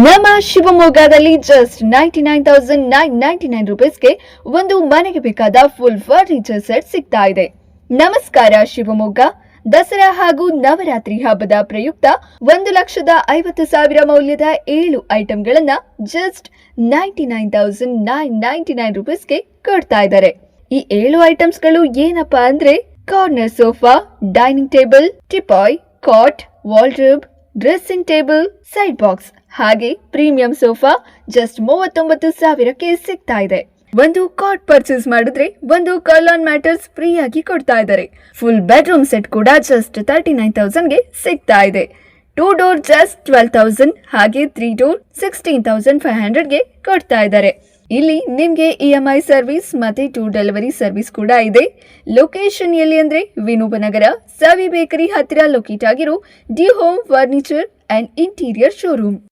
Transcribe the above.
ನಮ್ಮ ಶಿವಮೊಗ್ಗದಲ್ಲಿ ಜಸ್ಟ್ 99,999 ರೂಪೀಸ್ಗೆ ಒಂದು ಮನೆಗೆ ಬೇಕಾದ ಫುಲ್ ಫರ್ನಿಚರ್ ಸೆಟ್ ಸಿಗ್ತಾ ಇದೆ. ನಮಸ್ಕಾರ ಶಿವಮೊಗ್ಗ. ದಸರಾ ಹಾಗೂ ನವರಾತ್ರಿ ಹಬ್ಬದ ಪ್ರಯುಕ್ತ 1,50,000 ಮೌಲ್ಯದ 7 ಐಟಂಗಳನ್ನ ಜಸ್ಟ್ 99,999 ರೂಪೀಸ್ಗೆ ಕೊಡ್ತಾ ಇದ್ದಾರೆ. ಈ 7 ಐಟಮ್ಸ್ಗಳು ಏನಪ್ಪಾ ಅಂದ್ರೆ corner sofa, dining table, teapoy, cot, wardrobe, dressing table, side box ಹಾಗೆ ಪ್ರೀಮಿಯಂ ಸೋಫಾ ಜಸ್ಟ್ 39,000ಕ್ಕೆ ಸಿಗ್ತಾ ಇದೆ. ಒಂದು ಕಾಟ್ ಪರ್ಚೇಸ್ ಮಾಡಿದ್ರೆ ಒಂದು ಕರ್ಲಾನ್ ಮ್ಯಾಟರ್ಸ್ ಫ್ರೀ ಆಗಿ ಕೊಡ್ತಾ ಇದ್ದಾರೆ. ಫುಲ್ ಬೆಡ್ರೂಮ್ ಸೆಟ್ ಕೂಡ ಜಸ್ಟ್ 39,000ಗೆ ಸಿಗ್ತಾ ಇದೆ. 2 ಡೋರ್ ಜಸ್ಟ್ 12,000 ಹಾಗೆ 3 ಡೋರ್ 16,500ಗೆ ಕೊಡ್ತಾ ಇದ್ದಾರೆ. ಇಲ್ಲಿ ನಿಮ್ಗೆ EMI ಸರ್ವಿಸ್ ಮತ್ತೆ 2 ಡೆಲಿವರಿ ಸರ್ವಿಸ್ ಕೂಡ ಇದೆ. ಲೊಕೇಶನ್ ಎಲ್ಲಿ ಅಂದ್ರೆ ವಿನೋಬನಗರ ಸವಿ ಬೇಕರಿ ಹತ್ತಿರ ಲೊಕೇಟ್ ಆಗಿರೋ D home furniture and interior showroom.